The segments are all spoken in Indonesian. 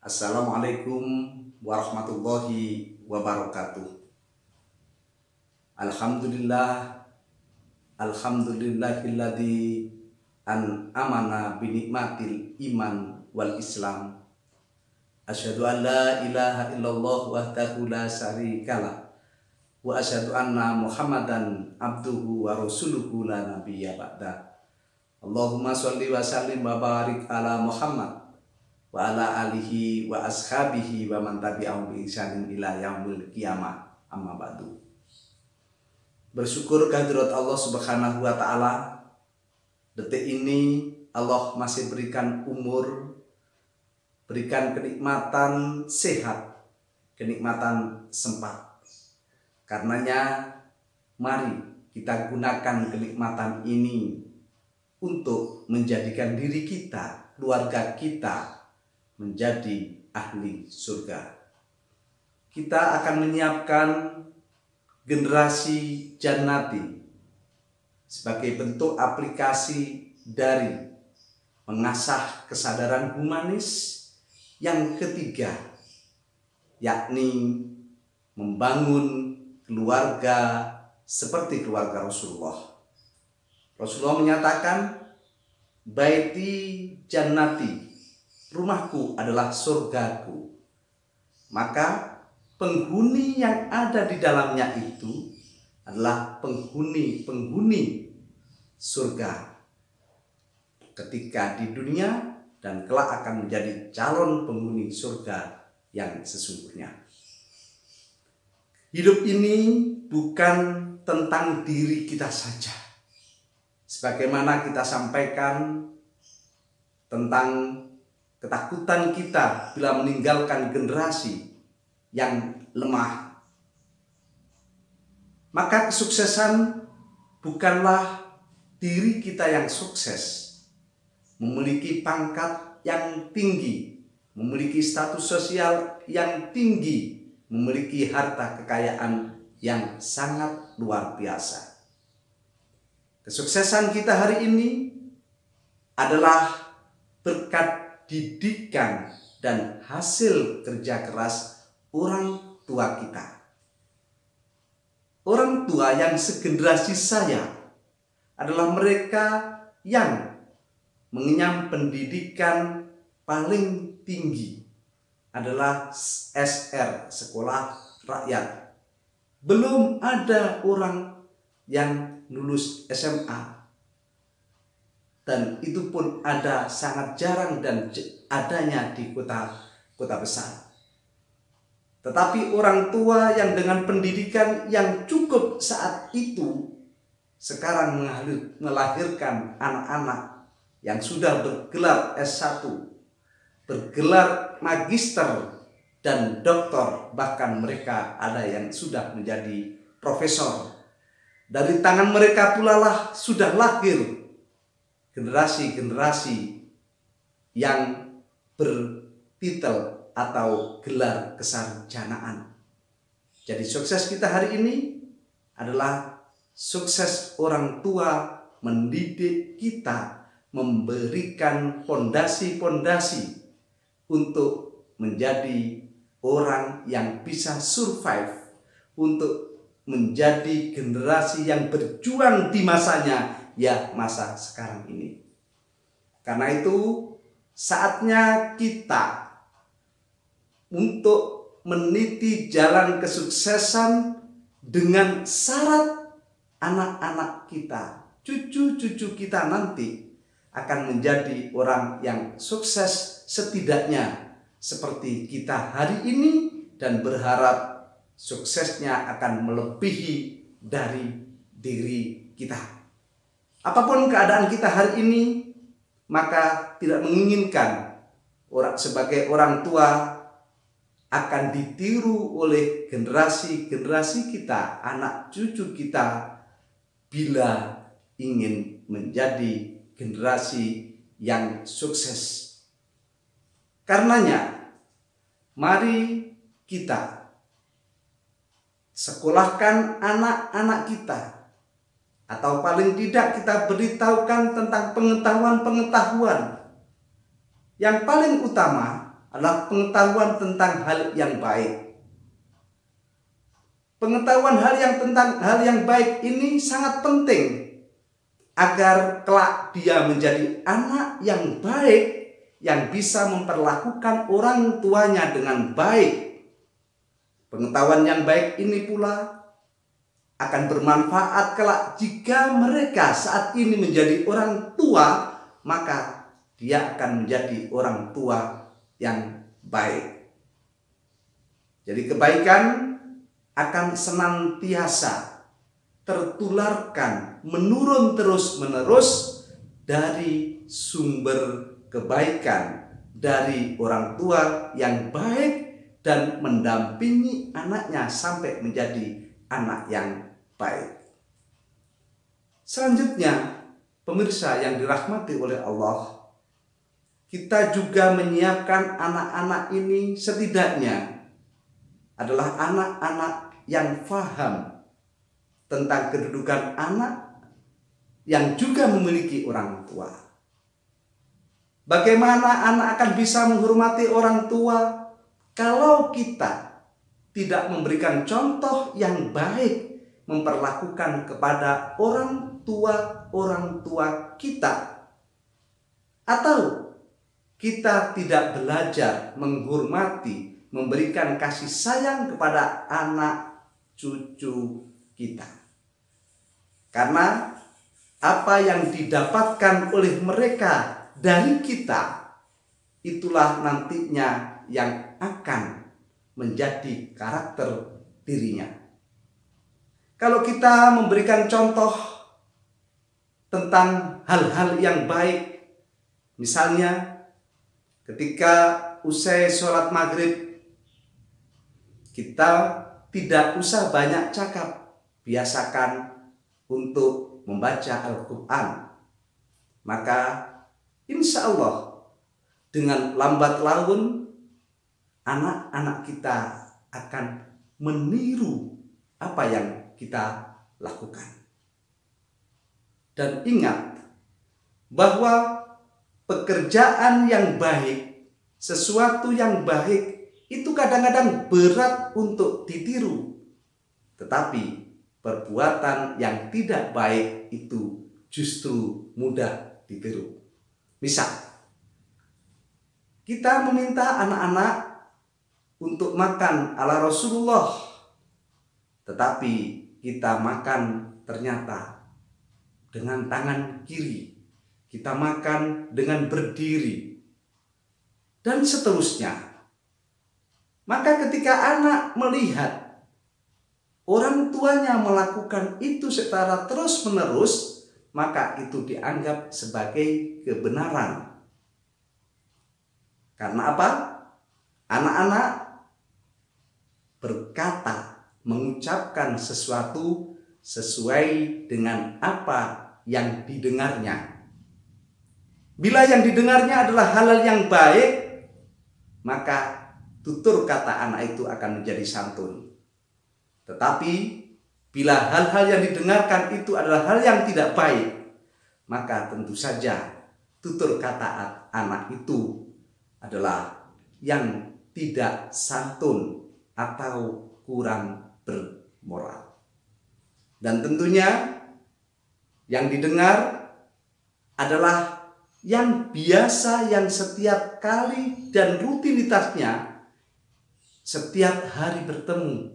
Assalamualaikum warahmatullahi wabarakatuh. Alhamdulillah, alhamdulillahilladzi an'amana binikmatil iman wal islam. Asyhadu an la ilaha illallah wahdahu la syarikalah wa asyhadu anna Muhammadan abduhu wa rasuluhu la nabiyya ba'da. Allahumma sholli wa sallim wa barik ala Muhammad wa ala alihi wa ashabihi wa man tabi'ahum bi ihsanin ila yaumil qiyamah, amma ba'du. Bersyukur kehadirat Allah Subhanahu wa taala, detik ini Allah masih berikan umur, berikan kenikmatan sehat, kenikmatan sempat. Karenanya mari kita gunakan kenikmatan ini untuk menjadikan diri kita, keluarga kita menjadi ahli surga. Kita akan menyiapkan generasi jannati sebagai bentuk aplikasi dari mengasah kesadaran humanis yang ketiga, yakni membangun keluarga seperti keluarga Rasulullah. Rasulullah menyatakan, baiti jannati, rumahku adalah surgaku. Maka penghuni yang ada di dalamnya itu adalah penghuni surga ketika di dunia, dan kelak akan menjadi calon penghuni surga yang sesungguhnya. Hidup ini bukan tentang diri kita saja. Sebagaimana kita sampaikan tentang ketakutan kita bila meninggalkan generasi yang lemah. Maka kesuksesan bukanlah diri kita yang sukses, memiliki pangkat yang tinggi, memiliki status sosial yang tinggi, memiliki harta kekayaan yang sangat luar biasa. Kesuksesan kita hari ini adalah berkat didikan dan hasil kerja keras orang tua kita. Orang tua yang segenerasi saya adalah mereka yang mengenyam pendidikan paling tinggi, adalah SR, sekolah rakyat. Belum ada orang yang lulus SMA. Dan itu pun ada sangat jarang dan adanya di kota besar. Tetapi orang tua yang dengan pendidikan yang cukup saat itu sekarang melahirkan anak-anak yang sudah bergelar S1, bergelar magister dan doktor, bahkan mereka ada yang sudah menjadi profesor. Dari tangan mereka pula lah sudah lahir generasi-generasi yang bertitel atau gelar kesarjanaan. Jadi sukses kita hari ini adalah sukses orang tua mendidik kita, memberikan fondasi-fondasi untuk menjadi orang yang bisa survive, untuk menjadi generasi yang berjuang di masanya, ya masa sekarang ini. Karena itu saatnya kita untuk meniti jalan kesuksesan dengan syarat anak-anak kita, cucu-cucu kita nanti akan menjadi orang yang sukses setidaknya seperti kita hari ini, dan berharap suksesnya akan melebihi dari diri kita. Apapun keadaan kita hari ini, maka tidak menginginkan sebagai orang tua akan ditiru oleh generasi-generasi kita, anak cucu kita, bila ingin menjadi generasi yang sukses. Karenanya, mari kita sekolahkan anak-anak kita, atau paling tidak kita beritahukan tentang pengetahuan-pengetahuan yang paling utama adalah pengetahuan tentang hal yang baik. Pengetahuan tentang hal yang baik ini sangat penting agar kelak dia menjadi anak yang baik, yang bisa memperlakukan orang tuanya dengan baik. Pengetahuan yang baik ini pula akan bermanfaat kelak jika mereka saat ini menjadi orang tua, maka dia akan menjadi orang tua yang baik. Jadi kebaikan akan senantiasa tertularkan, menurun terus-menerus dari sumber kebaikan dari orang tua yang baik dan mendampingi anaknya sampai menjadi anak yang baik. Selanjutnya, pemirsa yang dirahmati oleh Allah, kita juga menyiapkan anak-anak ini setidaknya adalah anak-anak yang faham tentang kedudukan anak yang juga memiliki orang tua. Bagaimana anak akan bisa menghormati orang tua kalau kita tidak memberikan contoh yang baik memperlakukan kepada orang tua kita, atau kita tidak belajar menghormati, memberikan kasih sayang kepada anak cucu kita. Karena apa yang didapatkan oleh mereka dari kita, itulah nantinya yang akan menjadi karakter dirinya. Kalau kita memberikan contoh tentang hal-hal yang baik, misalnya ketika usai sholat maghrib, kita tidak usah banyak cakap, biasakan untuk membaca Al-Quran. Maka insya Allah dengan lambat laun anak-anak kita akan meniru apa yang kita lakukan. Dan ingat bahwa pekerjaan yang baik, sesuatu yang baik itu kadang-kadang berat untuk ditiru. Tetapi perbuatan yang tidak baik itu justru mudah ditiru. Misal, kita meminta anak-anak untuk makan ala Rasulullah, tetapi kita makan ternyata dengan tangan kiri, kita makan dengan berdiri, dan seterusnya. Maka ketika anak melihat orang tuanya melakukan itu secara terus-menerus, maka itu dianggap sebagai kebenaran. Karena apa? Anak-anak berkata, mengucapkan sesuatu sesuai dengan apa yang didengarnya. Bila yang didengarnya adalah hal-hal yang baik, maka tutur kata anak itu akan menjadi santun. Tetapi bila hal-hal yang didengarkan itu adalah hal yang tidak baik, maka tentu saja tutur kata anak itu adalah yang tidak santun atau kurang bermoral. Dan tentunya yang didengar adalah yang biasa, yang setiap kali dan rutinitasnya setiap hari bertemu,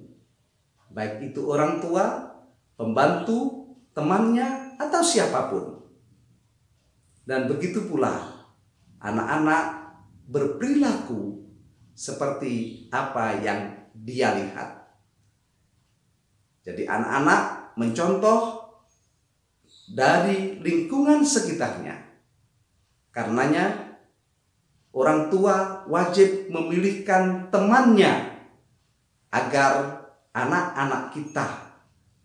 baik itu orang tua, pembantu, temannya, atau siapapun. Dan begitu pula anak-anak berperilaku seperti apa yang dia lihat. Jadi anak-anak mencontoh dari lingkungan sekitarnya. Karenanya orang tua wajib memilihkan temannya agar anak-anak kita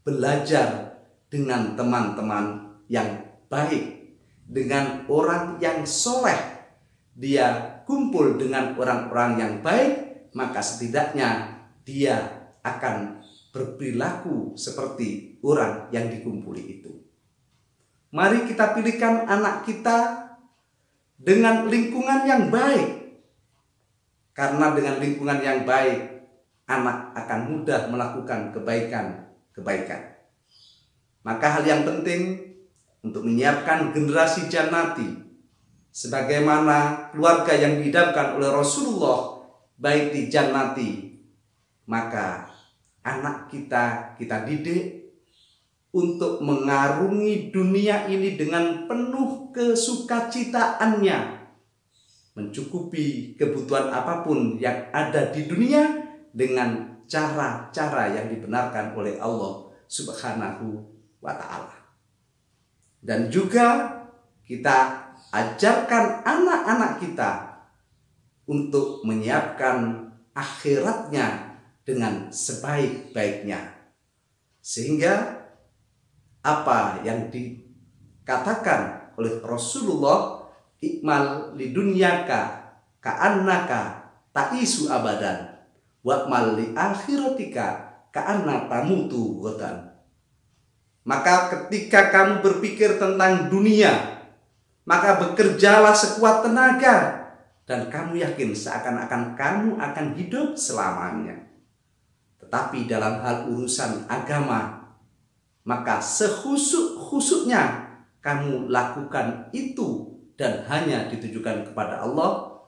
belajar dengan teman-teman yang baik, dengan orang yang soleh. Dia kumpul dengan orang-orang yang baik, maka setidaknya dia akan berperilaku seperti orang yang dikumpuli itu. Mari kita pilihkan anak kita dengan lingkungan yang baik. Karena dengan lingkungan yang baik, anak akan mudah melakukan kebaikan. Maka hal yang penting untuk menyiapkan generasi jannati, sebagaimana keluarga yang diidamkan oleh Rasulullah, baiti jannati, maka anak kita didik untuk mengarungi dunia ini dengan penuh kesukacitaannya, mencukupi kebutuhan apapun yang ada di dunia dengan cara-cara yang dibenarkan oleh Allah Subhanahu wa ta'ala. Dan juga kita ajarkan anak-anak kita untuk menyiapkan akhiratnya dengan sebaik-baiknya, sehingga apa yang dikatakan oleh Rasulullah, ikmal lidunyaka ka'annaka ta'isu abadan wa'mal li akhiratika ka'anna tamutu ghadan. Maka ketika kamu berpikir tentang dunia, maka bekerjalah sekuat tenaga dan kamu yakin seakan-akan kamu akan hidup selamanya. Tetapi dalam hal urusan agama, maka sehusuk-husuknya kamu lakukan itu dan hanya ditujukan kepada Allah,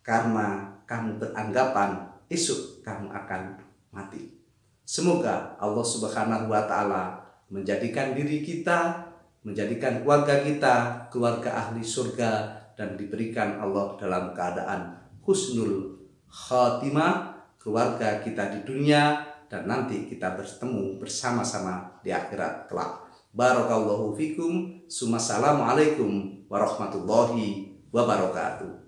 karena kamu beranggapan esok kamu akan mati. Semoga Allah Subhanahu wa ta'ala menjadikan diri kita, menjadikan keluarga kita keluarga ahli surga, dan diberikan Allah dalam keadaan husnul khatimah, keluarga kita di dunia, dan nanti kita bertemu bersama-sama di akhirat kelak. Barakallahu fikum. Assalamualaikum warahmatullahi wabarakatuh.